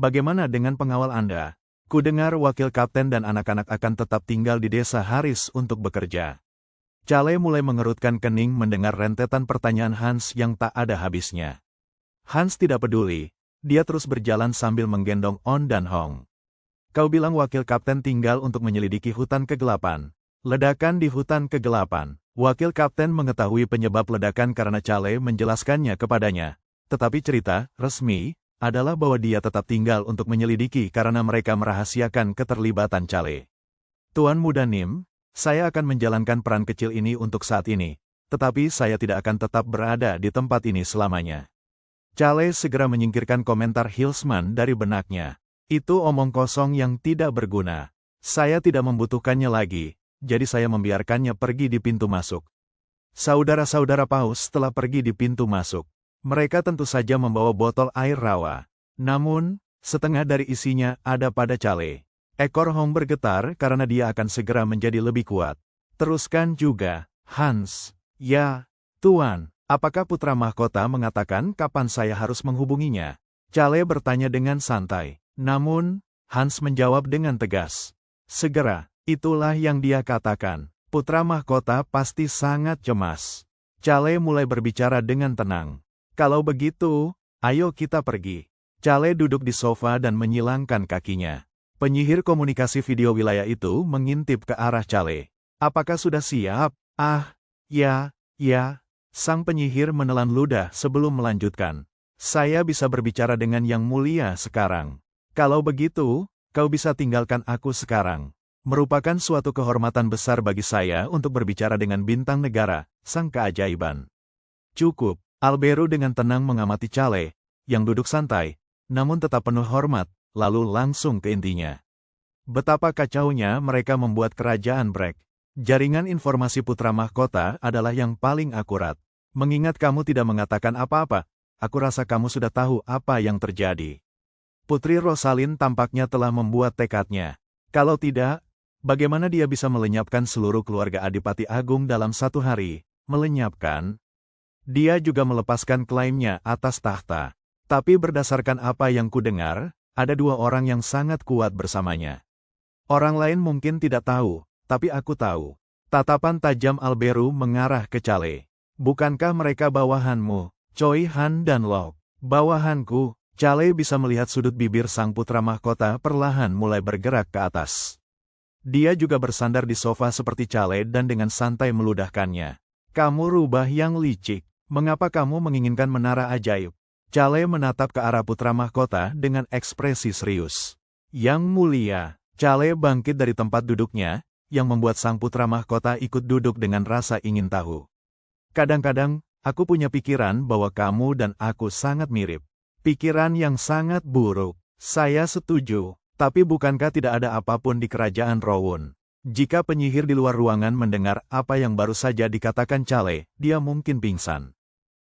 bagaimana dengan pengawal Anda? Kudengar wakil kapten dan anak-anak akan tetap tinggal di desa Haris untuk bekerja. Chale mulai mengerutkan kening mendengar rentetan pertanyaan Hans yang tak ada habisnya. Hans tidak peduli, dia terus berjalan sambil menggendong On dan Hong. Kau bilang wakil kapten tinggal untuk menyelidiki hutan kegelapan. Ledakan di hutan kegelapan. Wakil kapten mengetahui penyebab ledakan karena Chale menjelaskannya kepadanya. Tetapi cerita resmi adalah bahwa dia tetap tinggal untuk menyelidiki karena mereka merahasiakan keterlibatan Chale. Tuan Muda Nim, saya akan menjalankan peran kecil ini untuk saat ini, tetapi saya tidak akan tetap berada di tempat ini selamanya. Chale segera menyingkirkan komentar Hilsman dari benaknya. Itu omong kosong yang tidak berguna. Saya tidak membutuhkannya lagi, jadi saya membiarkannya pergi di pintu masuk. Saudara-saudara Paus telah pergi di pintu masuk. Mereka tentu saja membawa botol air rawa. Namun, setengah dari isinya ada pada Chale. Ekor Hong bergetar karena dia akan segera menjadi lebih kuat. Teruskan juga, Hans. Ya, Tuan, apakah putra mahkota mengatakan kapan saya harus menghubunginya? Chale bertanya dengan santai. Namun, Hans menjawab dengan tegas. Segera, itulah yang dia katakan. Putra mahkota pasti sangat cemas. Chale mulai berbicara dengan tenang. Kalau begitu, ayo kita pergi. Chale duduk di sofa dan menyilangkan kakinya. Penyihir komunikasi video wilayah itu mengintip ke arah Chale. Apakah sudah siap? Ya. Sang penyihir menelan ludah sebelum melanjutkan. Saya bisa berbicara dengan Yang Mulia sekarang. Kalau begitu, kau bisa tinggalkan aku sekarang. Merupakan suatu kehormatan besar bagi saya untuk berbicara dengan bintang negara, sang keajaiban. Cukup, Alberu dengan tenang mengamati Chale, yang duduk santai, namun tetap penuh hormat, lalu langsung ke intinya. Betapa kacaunya mereka membuat kerajaan Brek. Jaringan informasi putra mahkota adalah yang paling akurat. Mengingat kamu tidak mengatakan apa-apa, aku rasa kamu sudah tahu apa yang terjadi. Putri Rosalind tampaknya telah membuat tekadnya. Kalau tidak, bagaimana dia bisa melenyapkan seluruh keluarga Adipati Agung dalam satu hari? Melenyapkan? Dia juga melepaskan klaimnya atas tahta. Tapi berdasarkan apa yang kudengar, ada dua orang yang sangat kuat bersamanya. Orang lain mungkin tidak tahu, tapi aku tahu. Tatapan tajam Alberu mengarah ke Chale. Bukankah mereka bawahanmu, Choi Han dan Lok? Bawahanku. Chale bisa melihat sudut bibir sang putra mahkota perlahan mulai bergerak ke atas. Dia juga bersandar di sofa seperti Chale dan dengan santai meludahkannya. Kamu rubah yang licik. Mengapa kamu menginginkan menara ajaib? Chale menatap ke arah putra mahkota dengan ekspresi serius. Yang Mulia, Chale bangkit dari tempat duduknya, yang membuat sang putra mahkota ikut duduk dengan rasa ingin tahu. Kadang-kadang, aku punya pikiran bahwa kamu dan aku sangat mirip. Pikiran yang sangat buruk. Saya setuju, tapi bukankah tidak ada apapun di kerajaan Rowoon? Jika penyihir di luar ruangan mendengar apa yang baru saja dikatakan Chale, dia mungkin pingsan.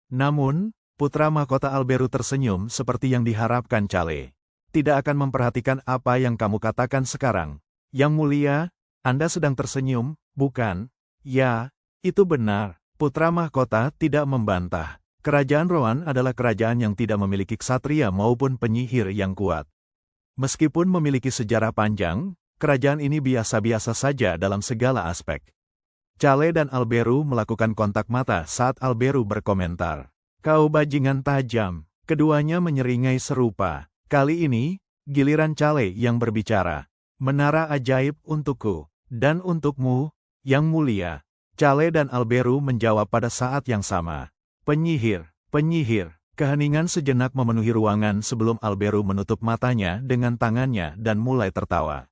Namun, putra mahkota Alberu tersenyum seperti yang diharapkan Chale. Tidak akan memperhatikan apa yang kamu katakan sekarang. Yang Mulia, Anda sedang tersenyum, bukan? Ya, itu benar. Putra mahkota tidak membantah. Kerajaan Rohan adalah kerajaan yang tidak memiliki ksatria maupun penyihir yang kuat. Meskipun memiliki sejarah panjang, kerajaan ini biasa-biasa saja dalam segala aspek. Chale dan Alberu melakukan kontak mata saat Alberu berkomentar. Kau bajingan tajam. Keduanya menyeringai serupa. Kali ini, giliran Chale yang berbicara. Menara ajaib untukku, dan untukmu, Yang Mulia. Chale dan Alberu menjawab pada saat yang sama. Penyihir. Keheningan sejenak memenuhi ruangan sebelum Alberu menutup matanya dengan tangannya dan mulai tertawa.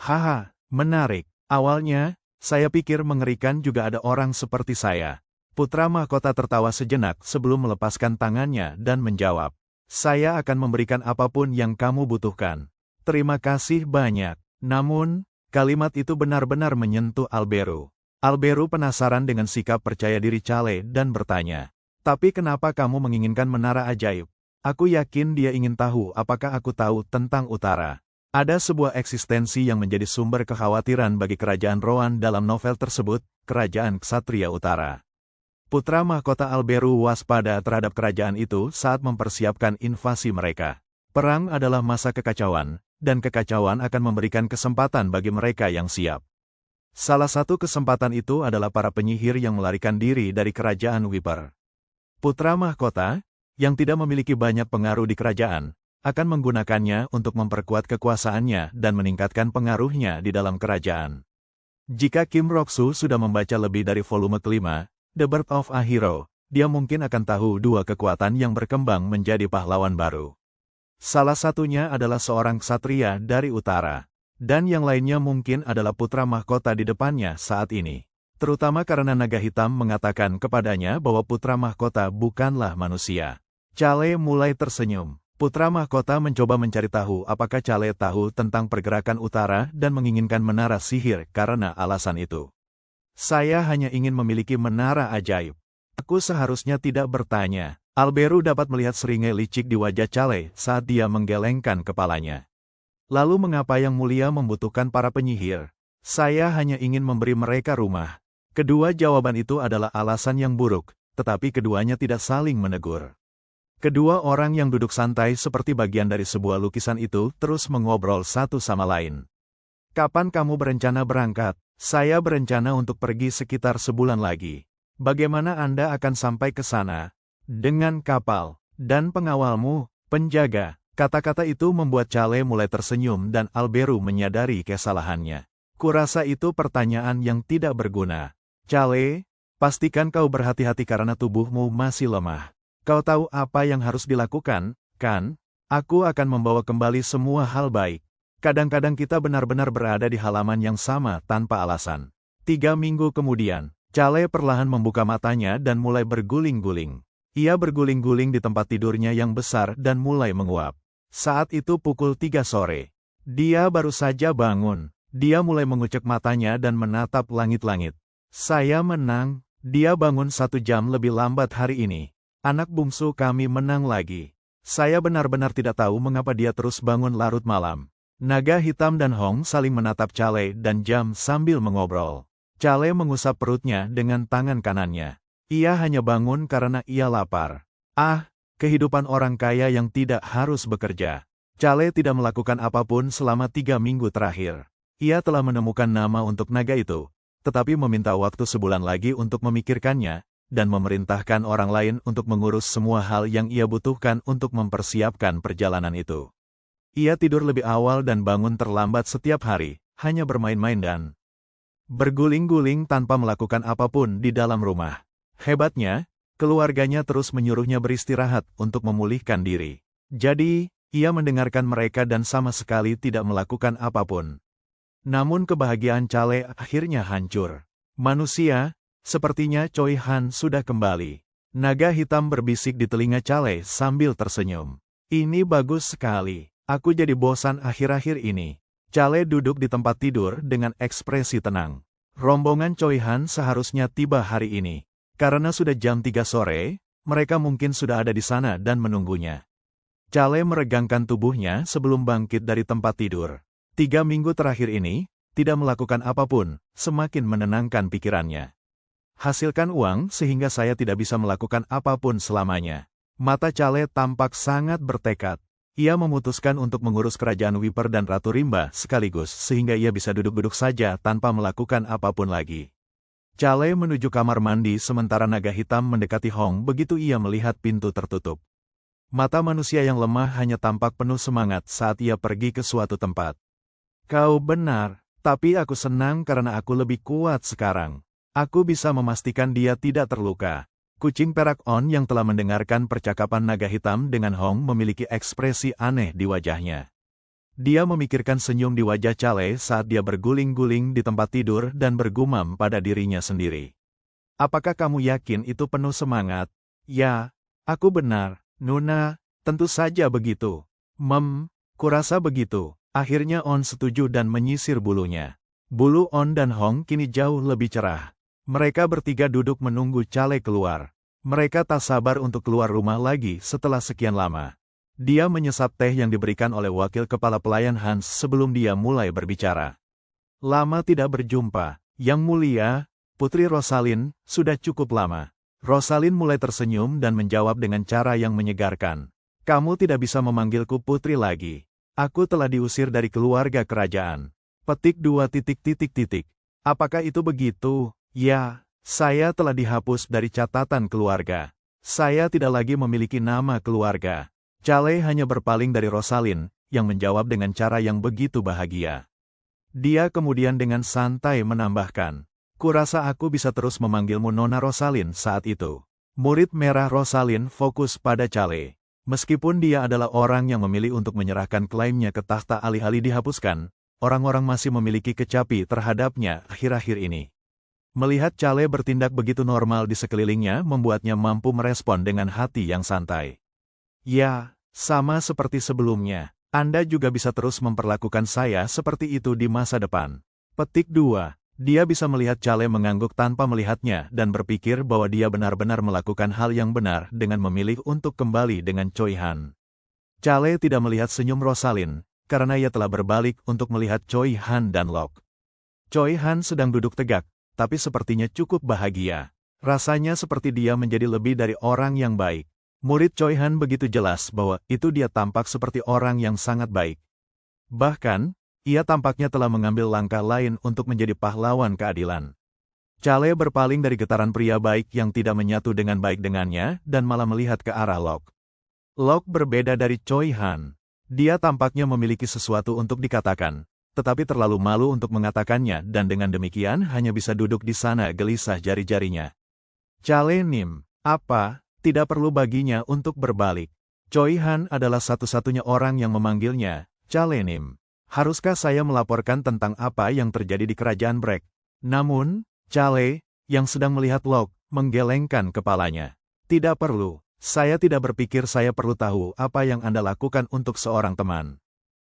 Haha, menarik. Awalnya, saya pikir mengerikan juga ada orang seperti saya. Putra mahkota tertawa sejenak sebelum melepaskan tangannya dan menjawab. Saya akan memberikan apapun yang kamu butuhkan. Terima kasih banyak. Namun, kalimat itu benar-benar menyentuh Alberu. Alberu penasaran dengan sikap percaya diri Chale dan bertanya. Tapi kenapa kamu menginginkan menara ajaib? Aku yakin dia ingin tahu apakah aku tahu tentang utara. Ada sebuah eksistensi yang menjadi sumber kekhawatiran bagi kerajaan Rohan dalam novel tersebut, Kerajaan Ksatria Utara. Putra mahkota Alberu waspada terhadap kerajaan itu saat mempersiapkan invasi mereka. Perang adalah masa kekacauan, dan kekacauan akan memberikan kesempatan bagi mereka yang siap. Salah satu kesempatan itu adalah para penyihir yang melarikan diri dari kerajaan Whisper. Putra mahkota, yang tidak memiliki banyak pengaruh di kerajaan, akan menggunakannya untuk memperkuat kekuasaannya dan meningkatkan pengaruhnya di dalam kerajaan. Jika Kim Rok-soo sudah membaca lebih dari volume kelima, The Birth of a Hero, dia mungkin akan tahu dua kekuatan yang berkembang menjadi pahlawan baru. Salah satunya adalah seorang ksatria dari utara, dan yang lainnya mungkin adalah putra mahkota di depannya saat ini. Terutama karena naga hitam mengatakan kepadanya bahwa putra mahkota bukanlah manusia. Chale mulai tersenyum. Putra mahkota mencoba mencari tahu apakah Chale tahu tentang pergerakan utara dan menginginkan menara sihir karena alasan itu. Saya hanya ingin memiliki menara ajaib. Aku seharusnya tidak bertanya. Alberu dapat melihat seringai licik di wajah Chale saat dia menggelengkan kepalanya. Lalu mengapa Yang Mulia membutuhkan para penyihir? Saya hanya ingin memberi mereka rumah. Kedua jawaban itu adalah alasan yang buruk, tetapi keduanya tidak saling menegur. Kedua orang yang duduk santai seperti bagian dari sebuah lukisan itu terus mengobrol satu sama lain. Kapan kamu berencana berangkat? Saya berencana untuk pergi sekitar sebulan lagi. Bagaimana Anda akan sampai ke sana? Dengan kapal. Dan pengawalmu, penjaga. Kata-kata itu membuat Chale mulai tersenyum dan Alberu menyadari kesalahannya. Kurasa itu pertanyaan yang tidak berguna. Chale, pastikan kau berhati-hati karena tubuhmu masih lemah. Kau tahu apa yang harus dilakukan, kan? Aku akan membawa kembali semua hal baik. Kadang-kadang kita benar-benar berada di halaman yang sama tanpa alasan. 3 minggu kemudian, Chale perlahan membuka matanya dan mulai berguling-guling. Ia berguling-guling di tempat tidurnya yang besar dan mulai menguap. Saat itu pukul 3 sore. Dia baru saja bangun. Dia mulai mengucek matanya dan menatap langit-langit. Saya menang. Dia bangun 1 jam lebih lambat hari ini. Anak bungsu kami menang lagi. Saya benar-benar tidak tahu mengapa dia terus bangun larut malam. Naga hitam dan Hong saling menatap Chale dan jam sambil mengobrol. Chale mengusap perutnya dengan tangan kanannya. Ia hanya bangun karena ia lapar. Ah, kehidupan orang kaya yang tidak harus bekerja. Chale tidak melakukan apapun selama 3 minggu terakhir. Ia telah menemukan nama untuk naga itu, tetapi meminta waktu sebulan lagi untuk memikirkannya, dan memerintahkan orang lain untuk mengurus semua hal yang ia butuhkan untuk mempersiapkan perjalanan itu. Ia tidur lebih awal dan bangun terlambat setiap hari, hanya bermain-main dan berguling-guling tanpa melakukan apapun di dalam rumah. Hebatnya, keluarganya terus menyuruhnya beristirahat untuk memulihkan diri. Jadi, ia mendengarkan mereka dan sama sekali tidak melakukan apapun. Namun kebahagiaan Chale akhirnya hancur. Manusia, sepertinya Choi Han sudah kembali. Naga hitam berbisik di telinga Chale sambil tersenyum. Ini bagus sekali. Aku jadi bosan akhir-akhir ini. Chale duduk di tempat tidur dengan ekspresi tenang. Rombongan Choi Han seharusnya tiba hari ini. Karena sudah jam 3 sore, mereka mungkin sudah ada di sana dan menunggunya. Chale meregangkan tubuhnya sebelum bangkit dari tempat tidur. 3 minggu terakhir ini, tidak melakukan apapun, semakin menenangkan pikirannya. Hasilkan uang sehingga saya tidak bisa melakukan apapun selamanya. Mata Chale tampak sangat bertekad. Ia memutuskan untuk mengurus kerajaan Whisper dan Ratu Rimba sekaligus sehingga ia bisa duduk-duduk saja tanpa melakukan apapun lagi. Chale menuju kamar mandi sementara naga hitam mendekati Hong begitu ia melihat pintu tertutup. Mata manusia yang lemah hanya tampak penuh semangat saat ia pergi ke suatu tempat. Kau benar, tapi aku senang karena aku lebih kuat sekarang. Aku bisa memastikan dia tidak terluka. Kucing perak On yang telah mendengarkan percakapan naga hitam dengan Hong memiliki ekspresi aneh di wajahnya. Dia memikirkan senyum di wajah Chale saat dia berguling-guling di tempat tidur dan bergumam pada dirinya sendiri. Apakah kamu yakin itu penuh semangat? Ya, aku benar, Nuna, tentu saja begitu. Kurasa begitu. Akhirnya On setuju dan menyisir bulunya. Bulu On dan Hong kini jauh lebih cerah. Mereka bertiga duduk menunggu Chale keluar. Mereka tak sabar untuk keluar rumah lagi setelah sekian lama. Dia menyesap teh yang diberikan oleh wakil kepala pelayan Hans sebelum dia mulai berbicara. Lama tidak berjumpa, Yang Mulia, Putri Rosalind, sudah cukup lama. Rosalind mulai tersenyum dan menjawab dengan cara yang menyegarkan. Kamu tidak bisa memanggilku putri lagi. Aku telah diusir dari keluarga kerajaan. Petik 2 titik titik titik. Apakah itu begitu? Ya, saya telah dihapus dari catatan keluarga. Saya tidak lagi memiliki nama keluarga. Calais hanya berpaling dari Rosalind, yang menjawab dengan cara yang begitu bahagia. Dia kemudian dengan santai menambahkan, "Kurasa aku bisa terus memanggilmu Nona Rosalind saat itu." Murid merah Rosalind fokus pada Calais. Meskipun dia adalah orang yang memilih untuk menyerahkan klaimnya ke takhta alih-alih dihapuskan, orang-orang masih memiliki kecapi terhadapnya akhir-akhir ini. Melihat Calais bertindak begitu normal di sekelilingnya membuatnya mampu merespon dengan hati yang santai. "Ya, sama seperti sebelumnya. Anda juga bisa terus memperlakukan saya seperti itu di masa depan." Petik 2. Dia bisa melihat Calais mengangguk tanpa melihatnya dan berpikir bahwa dia benar-benar melakukan hal yang benar dengan memilih untuk kembali dengan Choi Han. Calais tidak melihat senyum Rosalind, karena ia telah berbalik untuk melihat Choi Han dan Locke. Choi Han sedang duduk tegak, tapi sepertinya cukup bahagia. Rasanya seperti dia menjadi lebih dari orang yang baik. Murid Choi Han begitu jelas bahwa itu dia tampak seperti orang yang sangat baik. Bahkan, ia tampaknya telah mengambil langkah lain untuk menjadi pahlawan keadilan. Calais berpaling dari getaran pria baik yang tidak menyatu dengan baik dengannya dan malah melihat ke arah Locke. Locke berbeda dari Choi Han. Dia tampaknya memiliki sesuatu untuk dikatakan, tetapi terlalu malu untuk mengatakannya dan dengan demikian hanya bisa duduk di sana gelisah jari-jarinya. Calais Nim, apa, tidak perlu baginya untuk berbalik. Choi Han adalah satu-satunya orang yang memanggilnya, Calais Nim. Haruskah saya melaporkan tentang apa yang terjadi di kerajaan Brek? Namun, Calais, yang sedang melihat Locke, menggelengkan kepalanya. Tidak perlu, saya tidak berpikir saya perlu tahu apa yang Anda lakukan untuk seorang teman.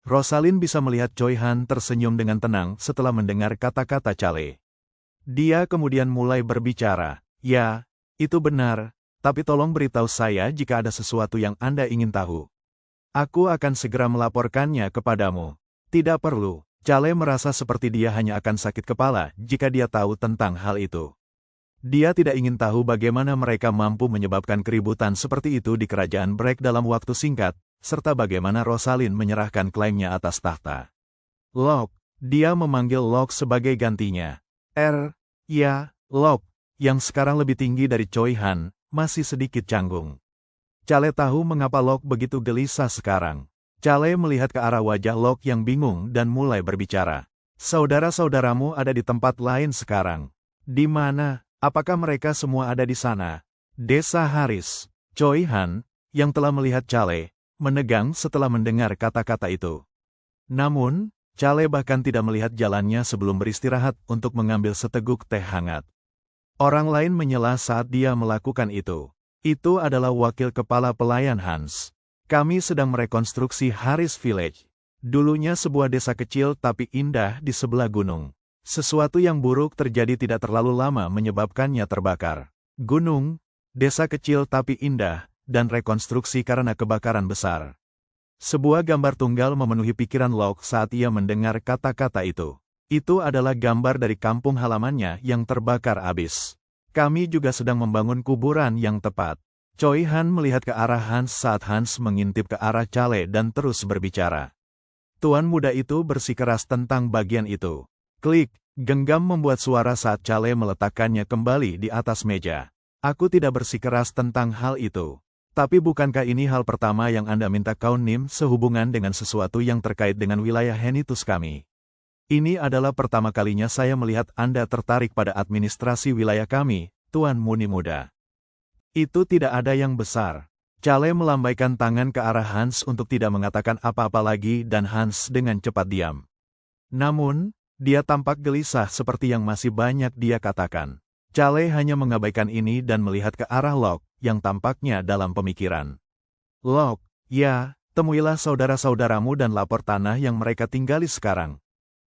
Rosalind bisa melihat Choi Han tersenyum dengan tenang setelah mendengar kata-kata Calais. Dia kemudian mulai berbicara, "Ya, itu benar, tapi tolong beritahu saya jika ada sesuatu yang Anda ingin tahu. Aku akan segera melaporkannya kepadamu." Tidak perlu, Calais merasa seperti dia hanya akan sakit kepala jika dia tahu tentang hal itu. Dia tidak ingin tahu bagaimana mereka mampu menyebabkan keributan seperti itu di kerajaan Brek dalam waktu singkat, serta bagaimana Rosalind menyerahkan klaimnya atas takhta. Locke, dia memanggil Locke sebagai gantinya. Ya, Locke, yang sekarang lebih tinggi dari Choi Han, masih sedikit canggung. Calais tahu mengapa Locke begitu gelisah sekarang. Calais melihat ke arah wajah Locke yang bingung dan mulai berbicara. "Saudara-saudaramu ada di tempat lain sekarang. Di mana? Apakah mereka semua ada di sana?" Desa Haris. Choi Han, yang telah melihat Calais, menegang setelah mendengar kata-kata itu. Namun, Calais bahkan tidak melihat jalannya sebelum beristirahat untuk mengambil seteguk teh hangat. Orang lain menyela saat dia melakukan itu. Itu adalah wakil kepala pelayan Hans. "Kami sedang merekonstruksi Haris Village. Dulunya sebuah desa kecil tapi indah di sebelah gunung. Sesuatu yang buruk terjadi tidak terlalu lama menyebabkannya terbakar. Gunung, desa kecil tapi indah, dan rekonstruksi karena kebakaran besar." Sebuah gambar tunggal memenuhi pikiran Locke saat ia mendengar kata-kata itu. Itu adalah gambar dari kampung halamannya yang terbakar abis. "Kami juga sedang membangun kuburan yang tepat." Choi Han melihat ke arah Hans saat Hans mengintip ke arah Calais dan terus berbicara. Tuan muda itu bersikeras tentang bagian itu. Klik, genggam membuat suara saat Calais meletakkannya kembali di atas meja. "Aku tidak bersikeras tentang hal itu. Tapi bukankah ini hal pertama yang Anda minta Kaun Nim sehubungan dengan sesuatu yang terkait dengan wilayah Henitus kami? Ini adalah pertama kalinya saya melihat Anda tertarik pada administrasi wilayah kami, Tuan Muni Muda." "Itu tidak ada yang besar." Calais melambaikan tangan ke arah Hans untuk tidak mengatakan apa-apa lagi dan Hans dengan cepat diam. Namun, dia tampak gelisah seperti yang masih banyak dia katakan. Calais hanya mengabaikan ini dan melihat ke arah Locke, yang tampaknya dalam pemikiran. "Locke, ya, temuilah saudara-saudaramu dan lapor tanah yang mereka tinggali sekarang."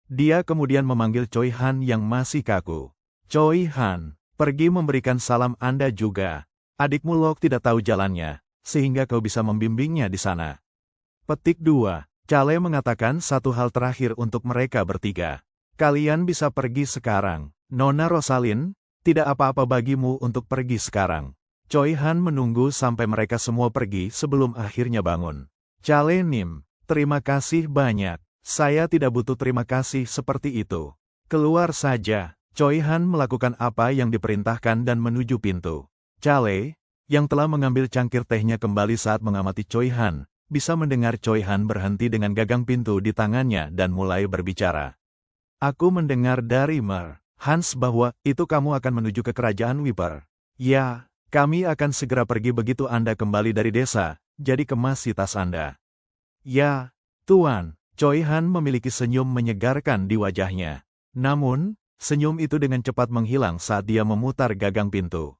Dia kemudian memanggil Choi Han yang masih kaku. "Choi Han, pergi memberikan salam Anda juga. Adikmu Locke tidak tahu jalannya, sehingga kau bisa membimbingnya di sana." Petik 2. Calais mengatakan satu hal terakhir untuk mereka bertiga. "Kalian bisa pergi sekarang. Nona Rosalind, tidak apa-apa bagimu untuk pergi sekarang." Choi Han menunggu sampai mereka semua pergi sebelum akhirnya bangun. Chale Nim, terima kasih banyak. Saya tidak butuh terima kasih seperti itu. Keluar saja. Choi Han melakukan apa yang diperintahkan dan menuju pintu. Chale, yang telah mengambil cangkir tehnya kembali saat mengamati Choi Han, bisa mendengar Choi Han berhenti dengan gagang pintu di tangannya dan mulai berbicara. Aku mendengar dari Mer, Hans bahwa itu kamu akan menuju ke kerajaan Wiper. Ya, kami akan segera pergi begitu Anda kembali dari desa, jadi kemasi tas Anda. Ya, Tuan. Choi Han memiliki senyum menyegarkan di wajahnya. Namun, senyum itu dengan cepat menghilang saat dia memutar gagang pintu.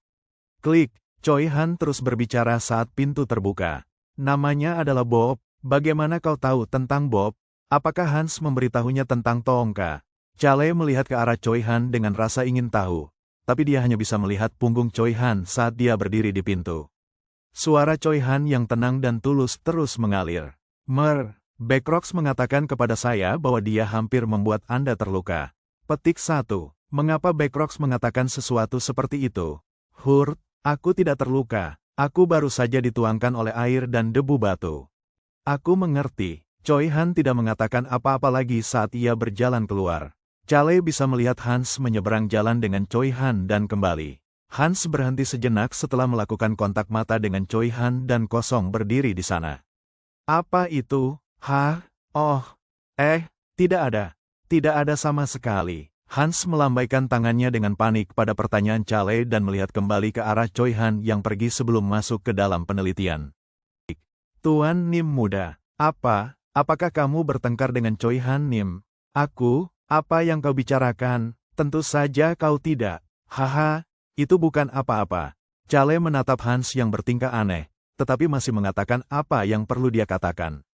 Klik, Choi Han terus berbicara saat pintu terbuka. Namanya adalah Bob. Bagaimana kau tahu tentang Bob? Apakah Hans memberitahunya tentang Tongka? Chale melihat ke arah Choi Han dengan rasa ingin tahu, tapi dia hanya bisa melihat punggung Choi Han saat dia berdiri di pintu. Suara Choi Han yang tenang dan tulus terus mengalir. Mer, Backrox mengatakan kepada saya bahwa dia hampir membuat Anda terluka. Petik 1. Mengapa Backrox mengatakan sesuatu seperti itu? Hurt, aku tidak terluka. Aku baru saja dituangkan oleh air dan debu batu. Aku mengerti. Choi Han tidak mengatakan apa-apa lagi saat ia berjalan keluar. Chale bisa melihat Hans menyeberang jalan dengan Choi Han dan kembali. Hans berhenti sejenak setelah melakukan kontak mata dengan Choi Han dan kosong berdiri di sana. Apa itu? Hah? Oh. Tidak ada. Tidak ada sama sekali. Hans melambaikan tangannya dengan panik pada pertanyaan Chale dan melihat kembali ke arah Choi Han yang pergi sebelum masuk ke dalam penelitian. Tuan Nim muda, apakah kamu bertengkar dengan Choi Han Nim? Aku, apa yang kau bicarakan? Tentu saja kau tidak. Haha, itu bukan apa-apa. Chale menatap Hans yang bertingkah aneh, tetapi masih mengatakan apa yang perlu dia katakan.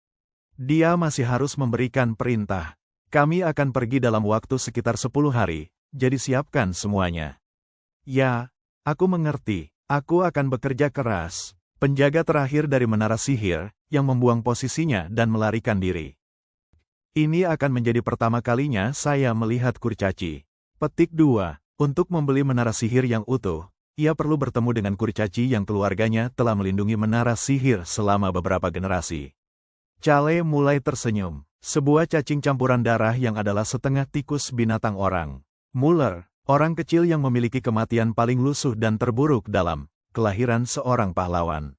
Dia masih harus memberikan perintah. Kami akan pergi dalam waktu sekitar 10 hari, jadi siapkan semuanya. Ya, aku mengerti. Aku akan bekerja keras. Penjaga terakhir dari menara sihir, yang membuang posisinya dan melarikan diri. Ini akan menjadi pertama kalinya saya melihat kurcaci. Petik 2. Untuk membeli menara sihir yang utuh, ia perlu bertemu dengan kurcaci yang keluarganya telah melindungi menara sihir selama beberapa generasi. Chale mulai tersenyum. Sebuah cacing campuran darah yang adalah setengah tikus binatang orang. Muller, orang kecil yang memiliki kematian paling lusuh dan terburuk dalam kelahiran seorang pahlawan.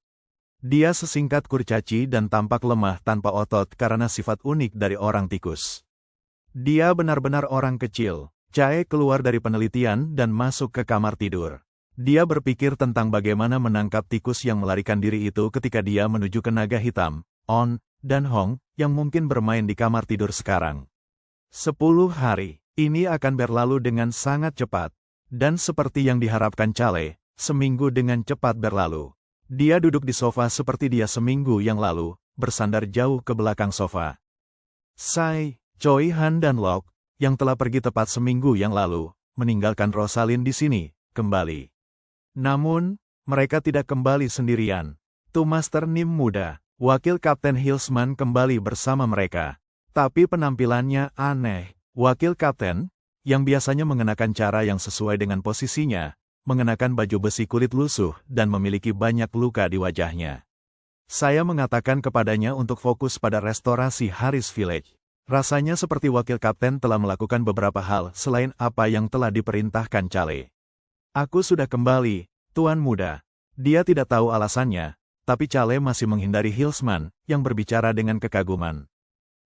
Dia sesingkat kurcaci dan tampak lemah tanpa otot karena sifat unik dari orang tikus. Dia benar-benar orang kecil. Chae keluar dari penelitian dan masuk ke kamar tidur. Dia berpikir tentang bagaimana menangkap tikus yang melarikan diri itu ketika dia menuju ke naga hitam, On, dan Hong, yang mungkin bermain di kamar tidur sekarang. 10 hari, ini akan berlalu dengan sangat cepat. Dan seperti yang diharapkan Chale, seminggu dengan cepat berlalu. Dia duduk di sofa seperti dia seminggu yang lalu, bersandar jauh ke belakang sofa. Sai, Choi Han dan Locke, yang telah pergi tepat seminggu yang lalu, meninggalkan Rosalind di sini, kembali. Namun, mereka tidak kembali sendirian. Tu Master Nim muda, Wakil Kapten Hilsman kembali bersama mereka. Tapi penampilannya aneh. Wakil Kapten, yang biasanya mengenakan cara yang sesuai dengan posisinya, mengenakan baju besi kulit lusuh dan memiliki banyak luka di wajahnya. Saya mengatakan kepadanya untuk fokus pada restorasi Harris Village. Rasanya seperti Wakil Kapten telah melakukan beberapa hal selain apa yang telah diperintahkan Chale. Aku sudah kembali, Tuan Muda. Dia tidak tahu alasannya, tapi Chale masih menghindari Hilsman, yang berbicara dengan kekaguman.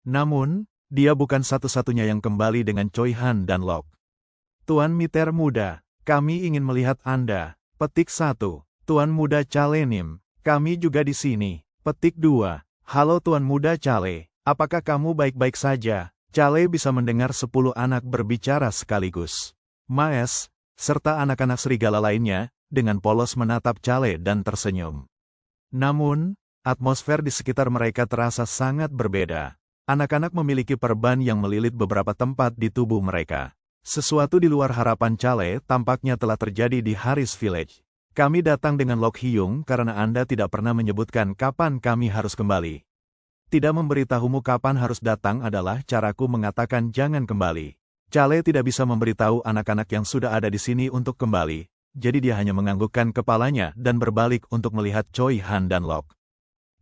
Namun, dia bukan satu-satunya yang kembali dengan Choi Han dan Locke. Tuan Miter Muda, kami ingin melihat Anda. Petik 1. Tuan Muda Chale Nim, kami juga di sini. Petik 2. Halo Tuan Muda Chale, apakah kamu baik-baik saja? Chale bisa mendengar 10 anak berbicara sekaligus. Maes, serta anak-anak serigala lainnya, dengan polos menatap Chale dan tersenyum. Namun, atmosfer di sekitar mereka terasa sangat berbeda. Anak-anak memiliki perban yang melilit beberapa tempat di tubuh mereka. Sesuatu di luar harapan Chale tampaknya telah terjadi di Harris Village. Kami datang dengan Lok Hyung karena Anda tidak pernah menyebutkan kapan kami harus kembali. Tidak memberitahumu kapan harus datang adalah caraku mengatakan jangan kembali. Chale tidak bisa memberitahu anak-anak yang sudah ada di sini untuk kembali, jadi dia hanya menganggukkan kepalanya dan berbalik untuk melihat Choi Han dan Locke.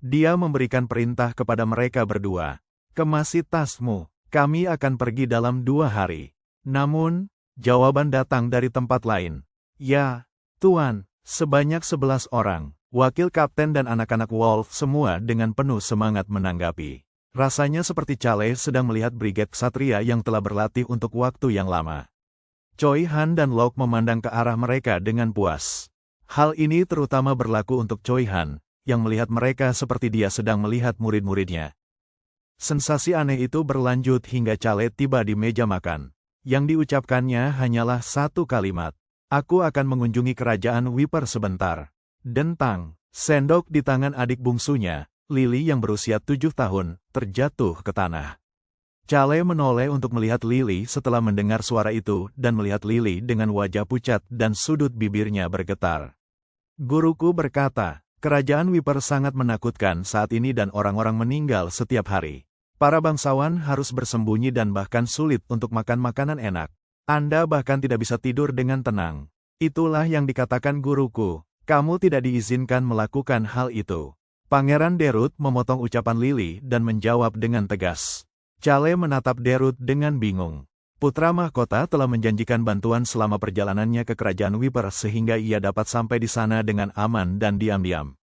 Dia memberikan perintah kepada mereka berdua. Kemasi tasmu, kami akan pergi dalam 2 hari. Namun, jawaban datang dari tempat lain. Ya, Tuan, sebanyak 11 orang. Wakil kapten dan anak-anak Wolf semua dengan penuh semangat menanggapi. Rasanya seperti Chale sedang melihat brigade ksatria yang telah berlatih untuk waktu yang lama. Choi Han dan Locke memandang ke arah mereka dengan puas. Hal ini terutama berlaku untuk Choi Han, yang melihat mereka seperti dia sedang melihat murid-muridnya. Sensasi aneh itu berlanjut hingga Chale tiba di meja makan. Yang diucapkannya hanyalah satu kalimat. Aku akan mengunjungi kerajaan Wiper sebentar. Dentang, sendok di tangan adik bungsunya, Lily yang berusia 7 tahun, terjatuh ke tanah. Chale menoleh untuk melihat Lily setelah mendengar suara itu dan melihat Lily dengan wajah pucat dan sudut bibirnya bergetar. Guruku berkata, kerajaan Wiper sangat menakutkan saat ini dan orang-orang meninggal setiap hari. Para bangsawan harus bersembunyi dan bahkan sulit untuk makan makanan enak. Anda bahkan tidak bisa tidur dengan tenang. Itulah yang dikatakan guruku. Kamu tidak diizinkan melakukan hal itu. Pangeran Derut memotong ucapan Lily dan menjawab dengan tegas. Chale menatap Derut dengan bingung. Putra mahkota telah menjanjikan bantuan selama perjalanannya ke kerajaan Wiper sehingga ia dapat sampai di sana dengan aman dan diam-diam.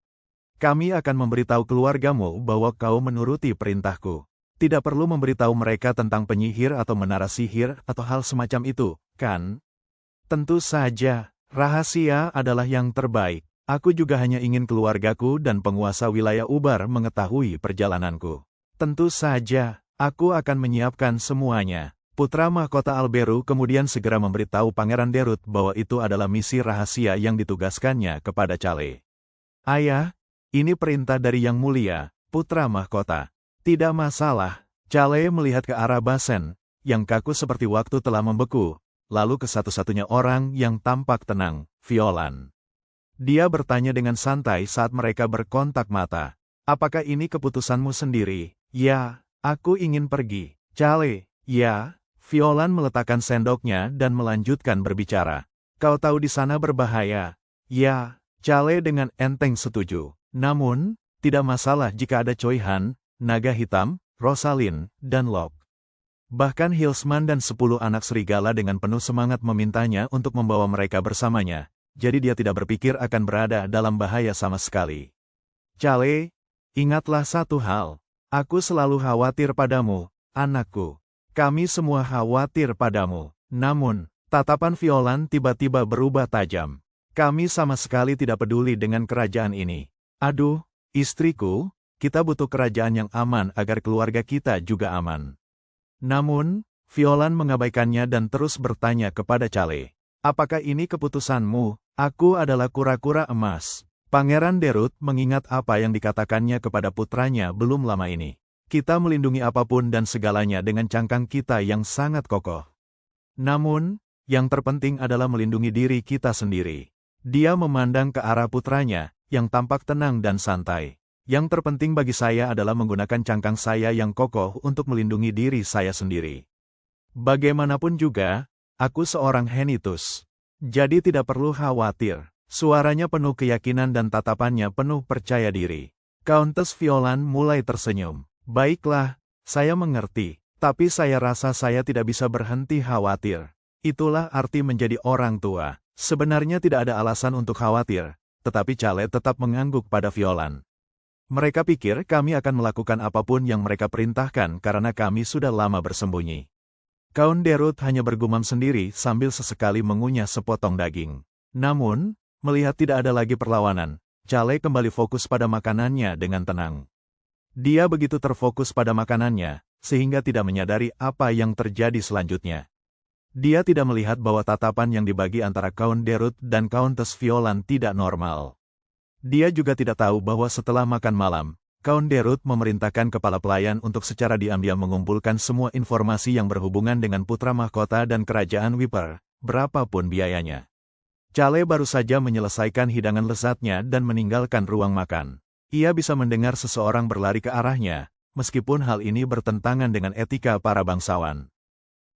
Kami akan memberitahu keluargamu bahwa kau menuruti perintahku. Tidak perlu memberitahu mereka tentang penyihir atau menara sihir atau hal semacam itu, kan? Tentu saja, rahasia adalah yang terbaik. Aku juga hanya ingin keluargaku dan penguasa wilayah Ubar mengetahui perjalananku. Tentu saja, aku akan menyiapkan semuanya. Putra mahkota Alberu kemudian segera memberitahu Pangeran Derut bahwa itu adalah misi rahasia yang ditugaskannya kepada Chale. Ayah, ini perintah dari Yang Mulia, Putra mahkota. Tidak masalah. Chale melihat ke arah Basen, yang kaku seperti waktu telah membeku, lalu ke satu-satunya orang yang tampak tenang, Violan. Dia bertanya dengan santai saat mereka berkontak mata. Apakah ini keputusanmu sendiri? Ya, aku ingin pergi. Chale, ya. Violan meletakkan sendoknya dan melanjutkan berbicara. Kau tahu di sana berbahaya. Ya, Chale dengan enteng setuju. Namun, tidak masalah jika ada Choi Han, Naga Hitam, Rosalind, dan Locke. Bahkan Hilsman dan 10 anak serigala dengan penuh semangat memintanya untuk membawa mereka bersamanya, jadi dia tidak berpikir akan berada dalam bahaya sama sekali. Chale, ingatlah satu hal. Aku selalu khawatir padamu, anakku. Kami semua khawatir padamu. Namun, tatapan Violan tiba-tiba berubah tajam. Kami sama sekali tidak peduli dengan kerajaan ini. Aduh, istriku, kita butuh kerajaan yang aman agar keluarga kita juga aman. Namun, Violan mengabaikannya dan terus bertanya kepada Chale. Apakah ini keputusanmu? Aku adalah kura-kura emas. Pangeran Derut mengingat apa yang dikatakannya kepada putranya belum lama ini. Kita melindungi apapun dan segalanya dengan cangkang kita yang sangat kokoh. Namun, yang terpenting adalah melindungi diri kita sendiri. Dia memandang ke arah putranya, yang tampak tenang dan santai. Yang terpenting bagi saya adalah menggunakan cangkang saya yang kokoh untuk melindungi diri saya sendiri. Bagaimanapun juga, aku seorang Henitus. Jadi tidak perlu khawatir. Suaranya penuh keyakinan dan tatapannya penuh percaya diri. Countess Violan mulai tersenyum. Baiklah, saya mengerti, tapi saya rasa saya tidak bisa berhenti khawatir. Itulah arti menjadi orang tua. Sebenarnya tidak ada alasan untuk khawatir, tetapi Chale tetap mengangguk pada Violan. Mereka pikir kami akan melakukan apapun yang mereka perintahkan karena kami sudah lama bersembunyi. Count Derut hanya bergumam sendiri sambil sesekali mengunyah sepotong daging. Namun, melihat tidak ada lagi perlawanan, Chale kembali fokus pada makanannya dengan tenang. Dia begitu terfokus pada makanannya, sehingga tidak menyadari apa yang terjadi selanjutnya. Dia tidak melihat bahwa tatapan yang dibagi antara Count Derut dan Countess Violan tidak normal. Dia juga tidak tahu bahwa setelah makan malam, Count Derut memerintahkan kepala pelayan untuk secara diam-diam mengumpulkan semua informasi yang berhubungan dengan putra mahkota dan kerajaan Wiper, berapapun biayanya. Chale baru saja menyelesaikan hidangan lezatnya dan meninggalkan ruang makan. Ia bisa mendengar seseorang berlari ke arahnya, meskipun hal ini bertentangan dengan etika para bangsawan.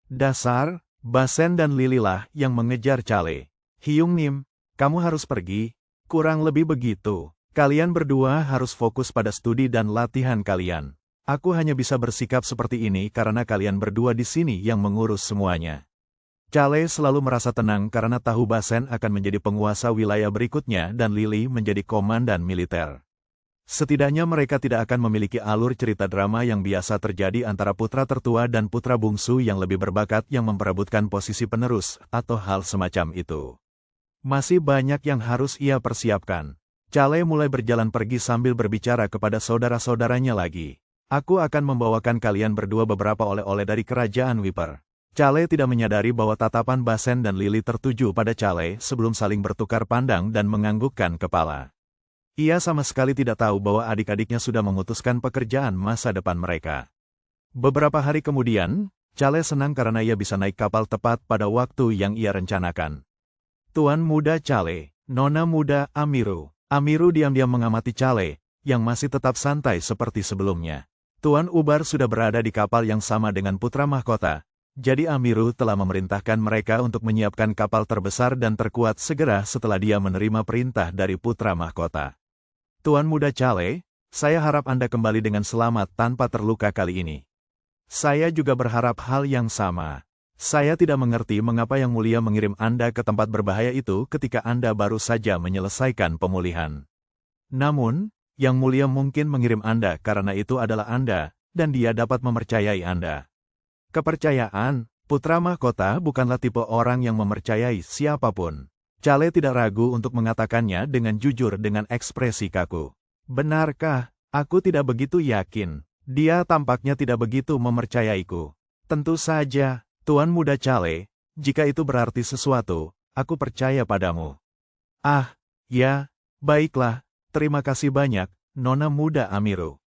Dasar, Basen dan Lily lah yang mengejar Chale. Hyung Nim, Kamu harus pergi. Kurang lebih begitu. Kalian berdua harus fokus pada studi dan latihan kalian. Aku hanya bisa bersikap seperti ini karena kalian berdua di sini yang mengurus semuanya. Chale selalu merasa tenang karena tahu Basen akan menjadi penguasa wilayah berikutnya dan Lily menjadi komandan militer. Setidaknya mereka tidak akan memiliki alur cerita drama yang biasa terjadi antara putra tertua dan putra bungsu yang lebih berbakat yang memperebutkan posisi penerus atau hal semacam itu. Masih banyak yang harus ia persiapkan. Chale mulai berjalan pergi sambil berbicara kepada saudara-saudaranya lagi. Aku akan membawakan kalian berdua beberapa oleh-oleh dari kerajaan Whisper. Chale tidak menyadari bahwa tatapan Basen dan Lily tertuju pada Chale sebelum saling bertukar pandang dan menganggukkan kepala. Ia sama sekali tidak tahu bahwa adik-adiknya sudah memutuskan pekerjaan masa depan mereka. Beberapa hari kemudian, Chale senang karena ia bisa naik kapal tepat pada waktu yang ia rencanakan. Tuan muda Chale, Nona muda Amiru. Amiru diam-diam mengamati Chale, yang masih tetap santai seperti sebelumnya. Tuan Ubar sudah berada di kapal yang sama dengan putra mahkota. Jadi Amiru telah memerintahkan mereka untuk menyiapkan kapal terbesar dan terkuat segera setelah dia menerima perintah dari putra mahkota. Tuan muda Chale, saya harap Anda kembali dengan selamat tanpa terluka kali ini. Saya juga berharap hal yang sama. Saya tidak mengerti mengapa Yang Mulia mengirim Anda ke tempat berbahaya itu ketika Anda baru saja menyelesaikan pemulihan. Namun, Yang Mulia mungkin mengirim Anda karena itu adalah Anda, dan dia dapat mempercayai Anda. Kepercayaan, putra mahkota bukanlah tipe orang yang mempercayai siapapun. Chale tidak ragu untuk mengatakannya dengan jujur dengan ekspresi kaku. Benarkah? Aku tidak begitu yakin. Dia tampaknya tidak begitu mempercayaiku. Tentu saja, Tuan muda Chale, jika itu berarti sesuatu, aku percaya padamu. Ah, ya, baiklah, terima kasih banyak, Nona muda Amiru.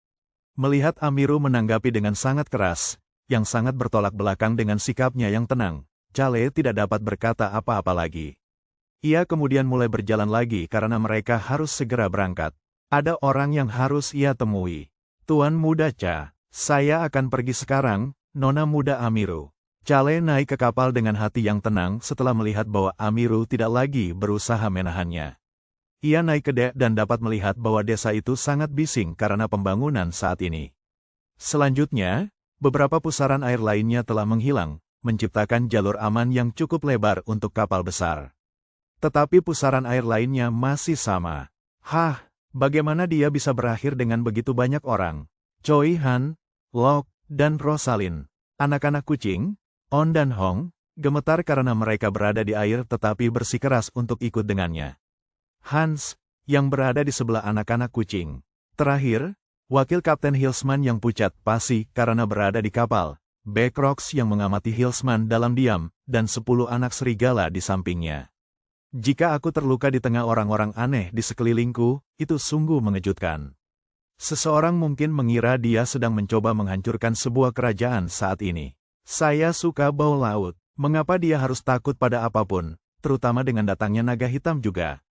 Melihat Amiru menanggapi dengan sangat keras, yang sangat bertolak belakang dengan sikapnya yang tenang, Chale tidak dapat berkata apa-apa lagi. Ia kemudian mulai berjalan lagi karena mereka harus segera berangkat. Ada orang yang harus ia temui. Tuan muda Cha, saya akan pergi sekarang, Nona muda Amiru. Chale naik ke kapal dengan hati yang tenang setelah melihat bahwa Amiru tidak lagi berusaha menahannya. Ia naik ke dek dan dapat melihat bahwa desa itu sangat bising karena pembangunan saat ini. Selanjutnya, beberapa pusaran air lainnya telah menghilang, menciptakan jalur aman yang cukup lebar untuk kapal besar. Tetapi pusaran air lainnya masih sama. Hah, bagaimana dia bisa berakhir dengan begitu banyak orang? Choi Han, Lok, dan Rosalind, anak-anak kucing, On dan Hong, gemetar karena mereka berada di air tetapi bersikeras untuk ikut dengannya. Hans, yang berada di sebelah anak-anak kucing. Terakhir, Wakil Kapten Hillsman yang pucat pasi karena berada di kapal, Backrox yang mengamati Hillsman dalam diam, dan 10 anak serigala di sampingnya. Jika aku terluka di tengah orang-orang aneh di sekelilingku, itu sungguh mengejutkan. Seseorang mungkin mengira dia sedang mencoba menghancurkan sebuah kerajaan saat ini. Saya suka bau laut. Mengapa dia harus takut pada apapun, terutama dengan datangnya naga hitam juga?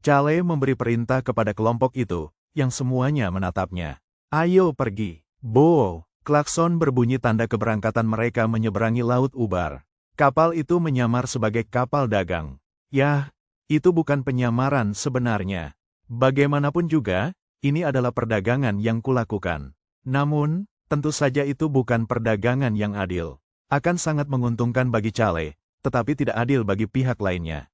Chale memberi perintah kepada kelompok itu, yang semuanya menatapnya. Ayo pergi. Bo! Klakson berbunyi tanda keberangkatan mereka menyeberangi Laut Ubar. Kapal itu menyamar sebagai kapal dagang. Yah, itu bukan penyamaran sebenarnya. Bagaimanapun juga, ini adalah perdagangan yang kulakukan. Namun, tentu saja itu bukan perdagangan yang adil. Akan sangat menguntungkan bagi Chale, tetapi tidak adil bagi pihak lainnya.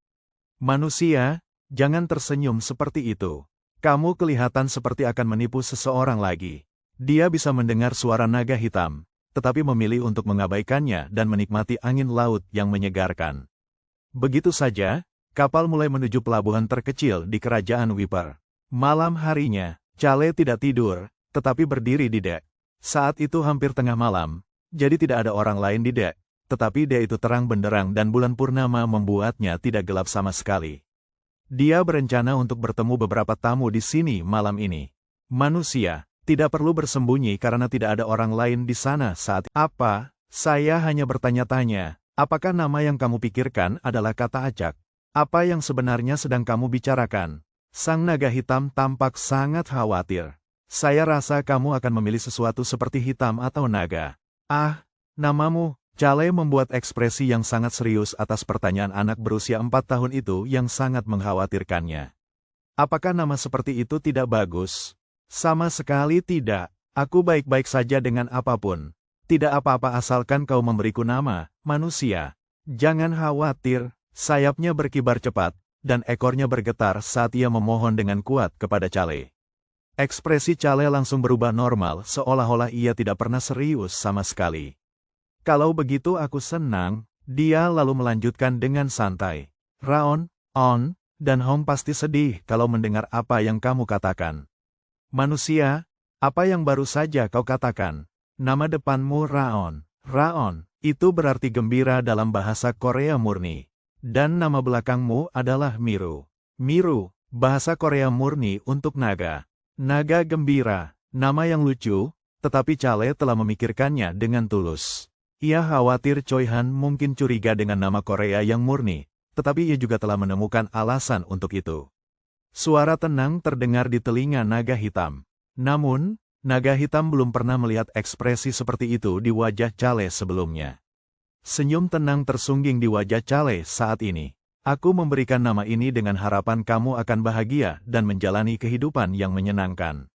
Manusia, jangan tersenyum seperti itu. Kamu kelihatan seperti akan menipu seseorang lagi. Dia bisa mendengar suara naga hitam, tetapi memilih untuk mengabaikannya dan menikmati angin laut yang menyegarkan. Begitu saja, kapal mulai menuju pelabuhan terkecil di kerajaan Whisper. Malam harinya, Chale tidak tidur, tetapi berdiri di dek. Saat itu hampir tengah malam, jadi tidak ada orang lain di dek, tetapi dek itu terang benderang dan bulan purnama membuatnya tidak gelap sama sekali. Dia berencana untuk bertemu beberapa tamu di sini malam ini. Manusia, tidak perlu bersembunyi karena tidak ada orang lain di sana saat apa? Saya hanya bertanya-tanya, apakah nama yang kamu pikirkan adalah kata acak? Apa yang sebenarnya sedang kamu bicarakan? Sang naga hitam tampak sangat khawatir. Saya rasa kamu akan memilih sesuatu seperti hitam atau naga. Ah, namamu, Chale membuat ekspresi yang sangat serius atas pertanyaan anak berusia 4 tahun itu yang sangat mengkhawatirkannya. Apakah nama seperti itu tidak bagus? Sama sekali tidak. Aku baik-baik saja dengan apapun. Tidak apa-apa asalkan kau memberiku nama, manusia. Jangan khawatir. Sayapnya berkibar cepat, dan ekornya bergetar saat ia memohon dengan kuat kepada Chale. Ekspresi Chale langsung berubah normal seolah-olah ia tidak pernah serius sama sekali. Kalau begitu aku senang, dia lalu melanjutkan dengan santai. Raon, On, dan Hong pasti sedih kalau mendengar apa yang kamu katakan. Manusia, apa yang baru saja kau katakan? Nama depanmu Raon. Raon, itu berarti gembira dalam bahasa Korea murni. Dan nama belakangmu adalah Miru. Miru, bahasa Korea murni untuk naga. Naga gembira, nama yang lucu, tetapi Chale telah memikirkannya dengan tulus. Ia khawatir Choi Han mungkin curiga dengan nama Korea yang murni, tetapi ia juga telah menemukan alasan untuk itu. Suara tenang terdengar di telinga naga hitam. Namun, naga hitam belum pernah melihat ekspresi seperti itu di wajah Chale sebelumnya. Senyum tenang tersungging di wajah Chale saat ini. Aku memberikan nama ini dengan harapan kamu akan bahagia dan menjalani kehidupan yang menyenangkan.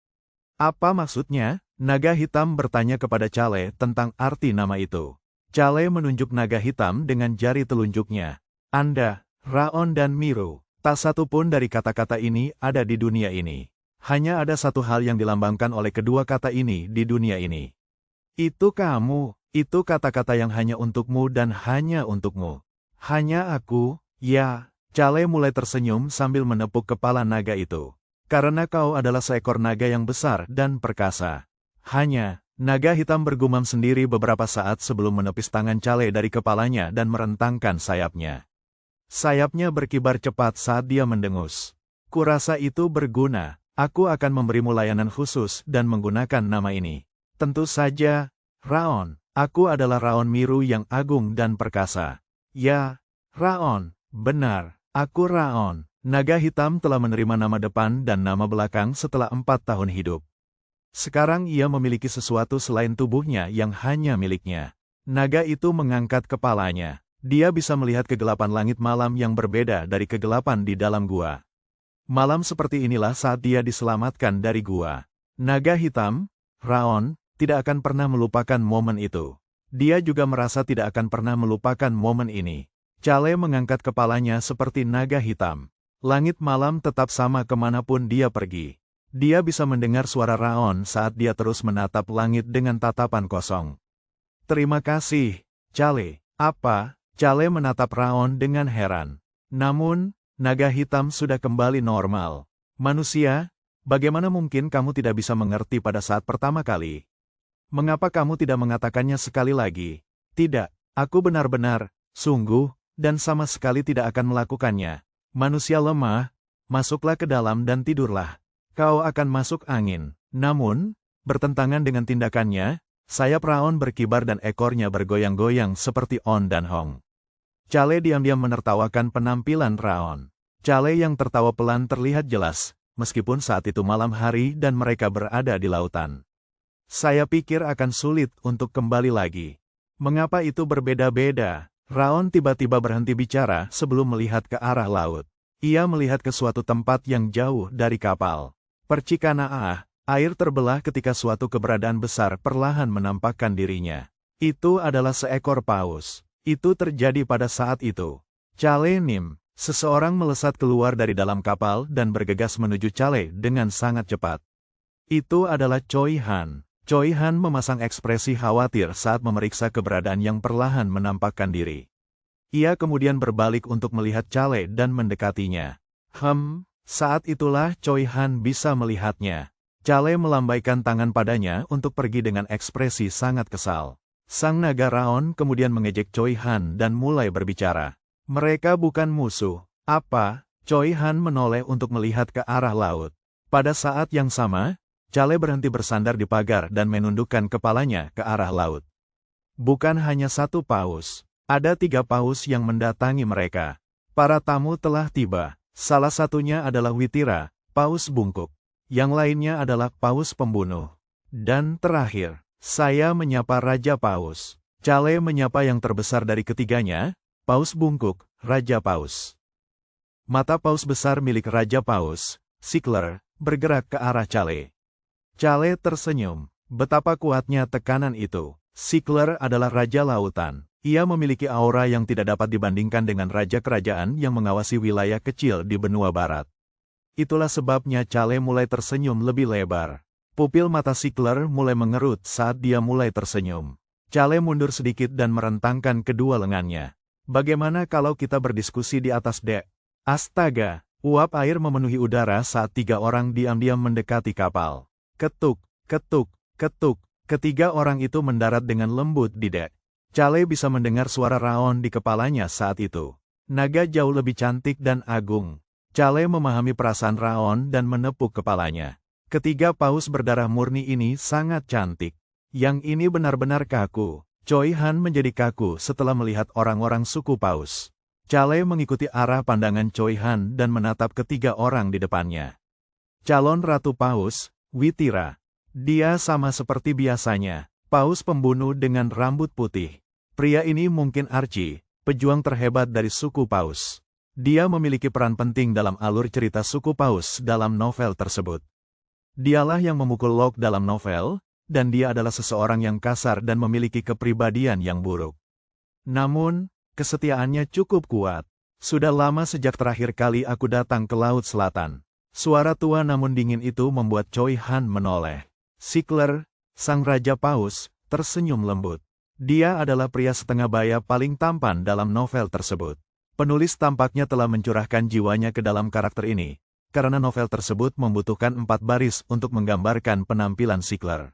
Apa maksudnya? Naga hitam bertanya kepada Chale tentang arti nama itu. Chale menunjuk naga hitam dengan jari telunjuknya. Anda, Raon dan Miru, tak satu pun dari kata-kata ini ada di dunia ini. Hanya ada satu hal yang dilambangkan oleh kedua kata ini di dunia ini. Itu kamu. Itu kata-kata yang hanya untukmu dan hanya untukmu. Hanya aku, ya. Chale mulai tersenyum sambil menepuk kepala naga itu. Karena kau adalah seekor naga yang besar dan perkasa. Hanya, naga hitam bergumam sendiri beberapa saat sebelum menepis tangan Chale dari kepalanya dan merentangkan sayapnya. Sayapnya berkibar cepat saat dia mendengus. Kurasa itu berguna. Aku akan memberimu layanan khusus dan menggunakan nama ini. Tentu saja, Raon. Aku adalah Raon Miru yang agung dan perkasa. Ya, Raon, benar, aku Raon. Naga hitam telah menerima nama depan dan nama belakang setelah 4 tahun hidup. Sekarang ia memiliki sesuatu selain tubuhnya yang hanya miliknya. Naga itu mengangkat kepalanya. Dia bisa melihat kegelapan langit malam yang berbeda dari kegelapan di dalam gua. Malam seperti inilah saat dia diselamatkan dari gua. Naga hitam, Raon, tidak akan pernah melupakan momen itu. Dia juga merasa tidak akan pernah melupakan momen ini. Chale mengangkat kepalanya seperti naga hitam. Langit malam tetap sama kemanapun dia pergi. Dia bisa mendengar suara Raon saat dia terus menatap langit dengan tatapan kosong. Terima kasih, Chale. Apa? Chale menatap Raon dengan heran. Namun, naga hitam sudah kembali normal. Manusia, bagaimana mungkin kamu tidak bisa mengerti pada saat pertama kali? Mengapa kamu tidak mengatakannya sekali lagi? Tidak, aku benar-benar, sungguh, dan sama sekali tidak akan melakukannya. Manusia lemah, masuklah ke dalam dan tidurlah. Kau akan masuk angin. Namun, bertentangan dengan tindakannya, sayap Raon berkibar dan ekornya bergoyang-goyang seperti On dan Hong. Chale diam-diam menertawakan penampilan Raon. Chale yang tertawa pelan terlihat jelas, meskipun saat itu malam hari dan mereka berada di lautan. Saya pikir akan sulit untuk kembali lagi. Mengapa itu berbeda-beda? Raon tiba-tiba berhenti bicara sebelum melihat ke arah laut. Ia melihat ke suatu tempat yang jauh dari kapal. Percikan air terbelah ketika suatu keberadaan besar perlahan menampakkan dirinya. Itu adalah seekor paus. Itu terjadi pada saat itu. Chale Nim, seseorang melesat keluar dari dalam kapal dan bergegas menuju Chale dengan sangat cepat. Itu adalah Choi Han. Choi Han memasang ekspresi khawatir saat memeriksa keberadaan yang perlahan menampakkan diri. Ia kemudian berbalik untuk melihat Chale dan mendekatinya. Saat itulah Choi Han bisa melihatnya. Chale melambaikan tangan padanya untuk pergi dengan ekspresi sangat kesal. Sang naga Raon kemudian mengejek Choi Han dan mulai berbicara. Mereka bukan musuh. Apa? Choi Han menoleh untuk melihat ke arah laut. Pada saat yang sama, Chale berhenti bersandar di pagar dan menundukkan kepalanya ke arah laut. Bukan hanya satu paus. Ada 3 paus yang mendatangi mereka. Para tamu telah tiba. Salah satunya adalah Witira, paus bungkuk. Yang lainnya adalah paus pembunuh. Dan terakhir, saya menyapa Raja Paus. Chale menyapa yang terbesar dari ketiganya, Paus bungkuk, Raja Paus. Mata paus besar milik Raja Paus, Sickler, bergerak ke arah Chale. Chale tersenyum. Betapa kuatnya tekanan itu. Sickler adalah Raja Lautan. Ia memiliki aura yang tidak dapat dibandingkan dengan Raja Kerajaan yang mengawasi wilayah kecil di benua barat. Itulah sebabnya Chale mulai tersenyum lebih lebar. Pupil mata Sickler mulai mengerut saat dia mulai tersenyum. Chale mundur sedikit dan merentangkan kedua lengannya. Bagaimana kalau kita berdiskusi di atas dek? Astaga, uap air memenuhi udara saat 3 orang diam-diam mendekati kapal. Ketuk, ketuk, ketuk. Ketiga orang itu mendarat dengan lembut di dek. Chale bisa mendengar suara raon di kepalanya saat itu. Naga jauh lebih cantik dan agung. Chale memahami perasaan raon dan menepuk kepalanya. Ketiga paus berdarah murni ini sangat cantik. Yang ini benar-benar kaku. Choi Han menjadi kaku setelah melihat orang-orang suku paus. Chale mengikuti arah pandangan Choi Han dan menatap ketiga orang di depannya. Calon Ratu Paus, Witira. Dia sama seperti biasanya, paus pembunuh dengan rambut putih. Pria ini mungkin Archie, pejuang terhebat dari suku paus. Dia memiliki peran penting dalam alur cerita suku paus dalam novel tersebut. Dialah yang memukul Locke dalam novel, dan dia adalah seseorang yang kasar dan memiliki kepribadian yang buruk. Namun, kesetiaannya cukup kuat. Sudah lama sejak terakhir kali aku datang ke Laut Selatan. Suara tua namun dingin itu membuat Choi Han menoleh. Sickler, sang Raja Paus, tersenyum lembut. Dia adalah pria setengah baya paling tampan dalam novel tersebut. Penulis tampaknya telah mencurahkan jiwanya ke dalam karakter ini, karena novel tersebut membutuhkan 4 baris untuk menggambarkan penampilan Sickler.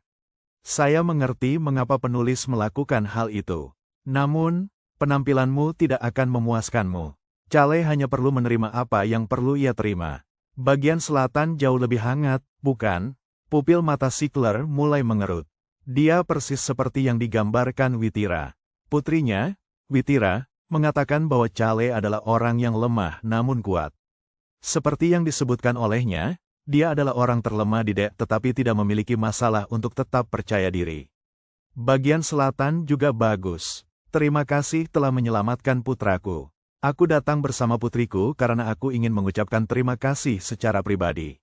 Saya mengerti mengapa penulis melakukan hal itu. Namun, penampilanmu tidak akan memuaskanmu. Chale hanya perlu menerima apa yang perlu ia terima. Bagian selatan jauh lebih hangat, bukan? Pupil mata Sickler mulai mengerut. Dia persis seperti yang digambarkan Witira. Putrinya, Witira, mengatakan bahwa Chale adalah orang yang lemah namun kuat. Seperti yang disebutkan olehnya, dia adalah orang terlemah di dek tetapi tidak memiliki masalah untuk tetap percaya diri. Bagian selatan juga bagus. Terima kasih telah menyelamatkan putraku. Aku datang bersama putriku karena aku ingin mengucapkan terima kasih secara pribadi.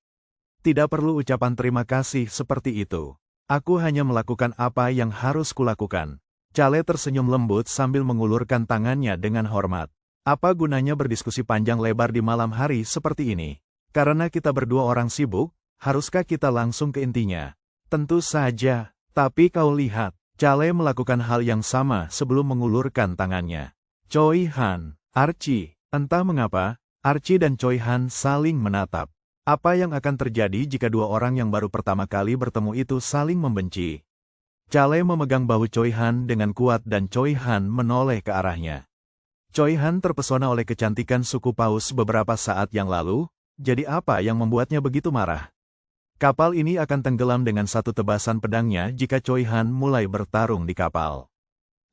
Tidak perlu ucapan terima kasih seperti itu. Aku hanya melakukan apa yang harus kulakukan. Chale tersenyum lembut sambil mengulurkan tangannya dengan hormat. Apa gunanya berdiskusi panjang lebar di malam hari seperti ini? Karena kita berdua orang sibuk, haruskah kita langsung ke intinya? Tentu saja, tapi kau lihat, Chale melakukan hal yang sama sebelum mengulurkan tangannya. Choi Han, Archie, entah mengapa, Archie dan Choi Han saling menatap. Apa yang akan terjadi jika 2 orang yang baru pertama kali bertemu itu saling membenci? Chale memegang bahu Choi Han dengan kuat dan Choi Han menoleh ke arahnya. Choi Han terpesona oleh kecantikan suku paus beberapa saat yang lalu. Jadi apa yang membuatnya begitu marah? Kapal ini akan tenggelam dengan satu tebasan pedangnya jika Choi Han mulai bertarung di kapal.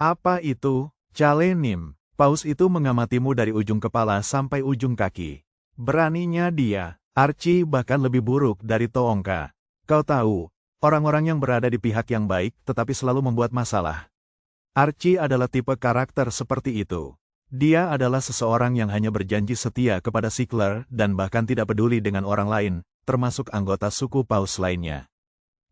Apa itu? Chale Nim. Paus itu mengamatimu dari ujung kepala sampai ujung kaki. Beraninya dia. Archie bahkan lebih buruk dari Toongka. Kau tahu, orang-orang yang berada di pihak yang baik tetapi selalu membuat masalah. Archie adalah tipe karakter seperti itu. Dia adalah seseorang yang hanya berjanji setia kepada Sickler dan bahkan tidak peduli dengan orang lain, termasuk anggota suku paus lainnya.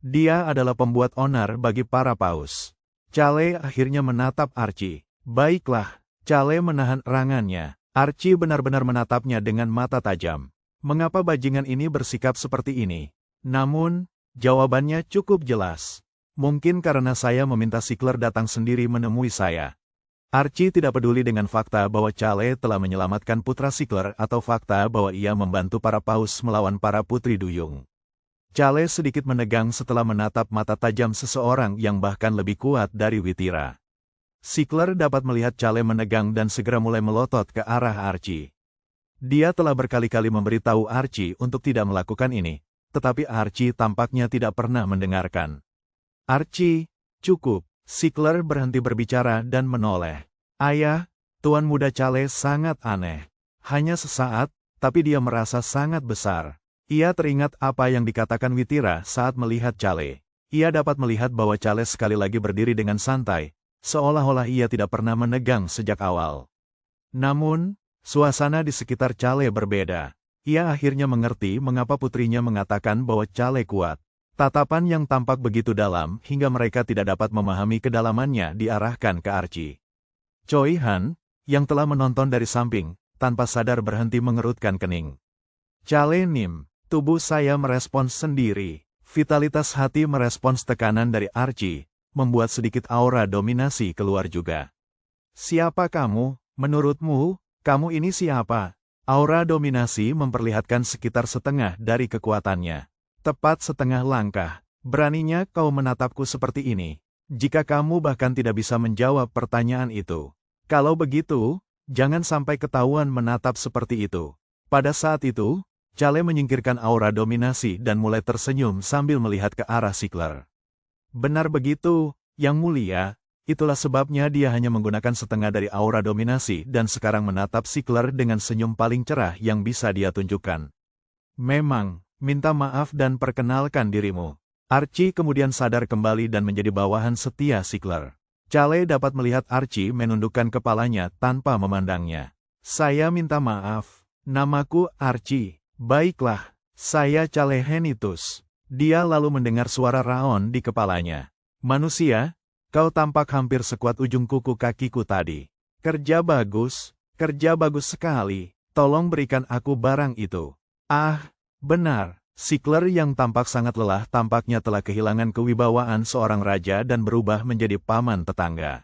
Dia adalah pembuat onar bagi para paus. Chale akhirnya menatap Archie. Baiklah, Chale menahan erangannya. Archie benar-benar menatapnya dengan mata tajam. Mengapa bajingan ini bersikap seperti ini? Namun, jawabannya cukup jelas. Mungkin karena saya meminta Sickler datang sendiri menemui saya. Archie tidak peduli dengan fakta bahwa Chale telah menyelamatkan putra Sickler atau fakta bahwa ia membantu para paus melawan para putri duyung. Chale sedikit menegang setelah menatap mata tajam seseorang yang bahkan lebih kuat dari Witira. Sickler dapat melihat Chale menegang dan segera mulai melotot ke arah Archie. Dia telah berkali-kali memberitahu Archie untuk tidak melakukan ini, tetapi Archie tampaknya tidak pernah mendengarkan. Archie, cukup. Sickler berhenti berbicara dan menoleh. Ayah, Tuan Muda Chale sangat aneh. Hanya sesaat, tapi dia merasa sangat besar. Ia teringat apa yang dikatakan Witira saat melihat Chale. Ia dapat melihat bahwa Chale sekali lagi berdiri dengan santai, seolah-olah ia tidak pernah menegang sejak awal. Namun, suasana di sekitar Chale berbeda. Ia akhirnya mengerti mengapa putrinya mengatakan bahwa Chale kuat. Tatapan yang tampak begitu dalam hingga mereka tidak dapat memahami kedalamannya diarahkan ke Archie. Choi Han, yang telah menonton dari samping, tanpa sadar berhenti mengerutkan kening. Chale Nim, tubuh saya merespons sendiri. Vitalitas hati merespons tekanan dari Archie, membuat sedikit aura dominasi keluar juga. Siapa kamu? Menurutmu, kamu ini siapa? Aura dominasi memperlihatkan sekitar setengah dari kekuatannya. Tepat setengah langkah, beraninya kau menatapku seperti ini. Jika kamu bahkan tidak bisa menjawab pertanyaan itu. Kalau begitu, jangan sampai ketahuan menatap seperti itu. Pada saat itu, Chale menyingkirkan aura dominasi dan mulai tersenyum sambil melihat ke arah Sickler. Benar begitu, Yang Mulia, itulah sebabnya dia hanya menggunakan setengah dari aura dominasi dan sekarang menatap Sickler dengan senyum paling cerah yang bisa dia tunjukkan. Memang, minta maaf dan perkenalkan dirimu. Archie kemudian sadar kembali dan menjadi bawahan setia Sickler. Chale dapat melihat Archie menundukkan kepalanya tanpa memandangnya. Saya minta maaf, namaku Archie. Baiklah, saya Chale Henitus. Dia lalu mendengar suara raon di kepalanya. Manusia, kau tampak hampir sekuat ujung kuku kakiku tadi. Kerja bagus sekali. Tolong berikan aku barang itu. Ah, benar. Sickler yang tampak sangat lelah tampaknya telah kehilangan kewibawaan seorang raja dan berubah menjadi paman tetangga.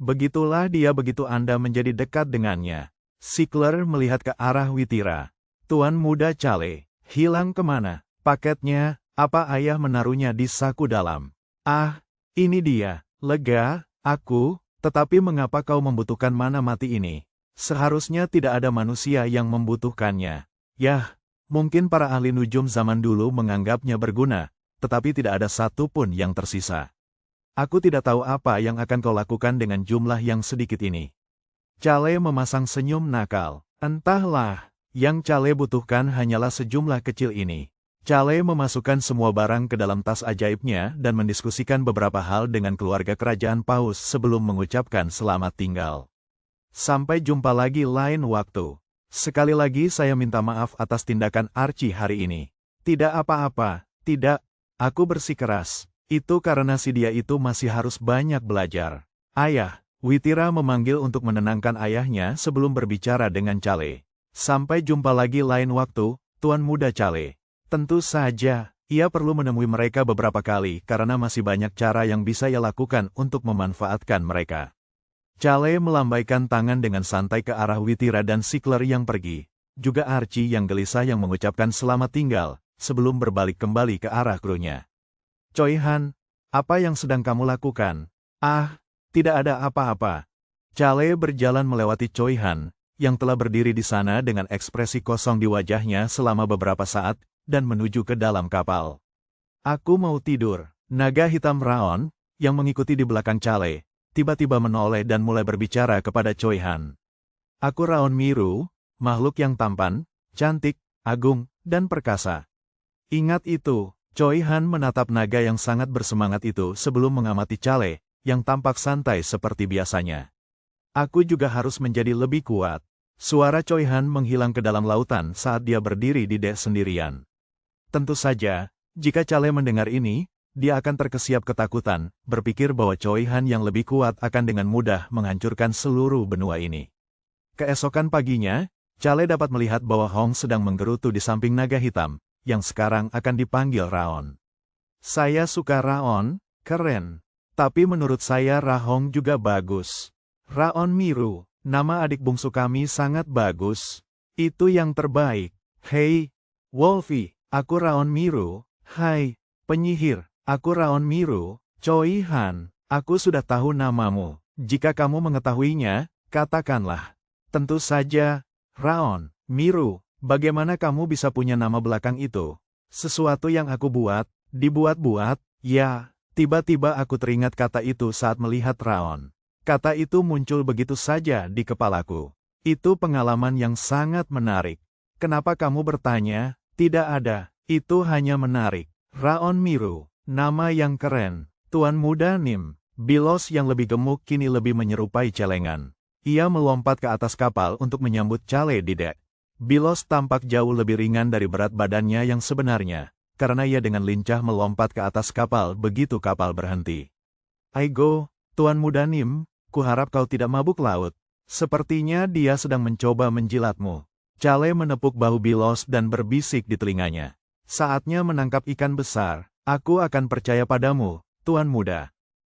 Begitulah dia begitu Anda menjadi dekat dengannya. Sickler melihat ke arah Witira. Tuan muda Chale, hilang kemana? Paketnya, apa ayah menaruhnya di saku dalam? Ah, ini dia. Lega, aku, tetapi mengapa kau membutuhkan mana mati ini? Seharusnya tidak ada manusia yang membutuhkannya. Yah, mungkin para ahli nujum zaman dulu menganggapnya berguna, tetapi tidak ada satu pun yang tersisa. Aku tidak tahu apa yang akan kau lakukan dengan jumlah yang sedikit ini. Chale memasang senyum nakal. Entahlah, yang Chale butuhkan hanyalah sejumlah kecil ini. Chale memasukkan semua barang ke dalam tas ajaibnya dan mendiskusikan beberapa hal dengan keluarga kerajaan Paus sebelum mengucapkan selamat tinggal. Sampai jumpa lagi lain waktu. Sekali lagi saya minta maaf atas tindakan Archie hari ini. Tidak apa-apa, tidak, aku bersikeras. Itu karena si dia itu masih harus banyak belajar. Ayah, Witira memanggil untuk menenangkan ayahnya sebelum berbicara dengan Chale. Sampai jumpa lagi lain waktu, Tuan Muda Chale. Tentu saja, ia perlu menemui mereka beberapa kali karena masih banyak cara yang bisa ia lakukan untuk memanfaatkan mereka. Chale melambaikan tangan dengan santai ke arah Witira dan Sickler yang pergi, juga Archie yang gelisah yang mengucapkan selamat tinggal, sebelum berbalik kembali ke arah krunya. Choi Han, apa yang sedang kamu lakukan? Ah, tidak ada apa-apa. Chale berjalan melewati Choi Han, yang telah berdiri di sana dengan ekspresi kosong di wajahnya selama beberapa saat, dan menuju ke dalam kapal. Aku mau tidur. Naga hitam Raon, yang mengikuti di belakang Chale, tiba-tiba menoleh dan mulai berbicara kepada Choi Han. Aku Raon Miru, makhluk yang tampan, cantik, agung, dan perkasa. Ingat itu, Choi Han menatap naga yang sangat bersemangat itu sebelum mengamati Chale, yang tampak santai seperti biasanya. Aku juga harus menjadi lebih kuat. Suara Choi Han menghilang ke dalam lautan saat dia berdiri di dek sendirian. Tentu saja, jika Chale mendengar ini, dia akan terkesiap ketakutan, berpikir bahwa Choi Han yang lebih kuat akan dengan mudah menghancurkan seluruh benua ini. Keesokan paginya, Chale dapat melihat bahwa Hong sedang menggerutu di samping naga hitam, yang sekarang akan dipanggil Raon. Saya suka Raon, keren. Tapi menurut saya Rahong juga bagus. Raon Miru, nama adik bungsu kami sangat bagus. Itu yang terbaik. Hei, Wolfie, aku Raon Miru. Hai, penyihir, aku Raon Miru. Choi Han, aku sudah tahu namamu. Jika kamu mengetahuinya, katakanlah. Tentu saja, Raon Miru, bagaimana kamu bisa punya nama belakang itu? Sesuatu yang aku buat, dibuat-buat, ya. Tiba-tiba aku teringat kata itu saat melihat Raon. Kata itu muncul begitu saja di kepalaku. Itu pengalaman yang sangat menarik. Kenapa kamu bertanya? Tidak ada. Itu hanya menarik. Raon Miru, nama yang keren. Tuan Muda Nim, Bilos yang lebih gemuk kini lebih menyerupai celengan. Ia melompat ke atas kapal untuk menyambut Cale di dek. Bilos tampak jauh lebih ringan dari berat badannya yang sebenarnya, karena ia dengan lincah melompat ke atas kapal begitu kapal berhenti. Aigo, Tuan Muda Nim, kuharap kau tidak mabuk laut. Sepertinya dia sedang mencoba menjilatmu. Cale menepuk bahu Bilos dan berbisik di telinganya. Saatnya menangkap ikan besar, aku akan percaya padamu, Tuan Muda.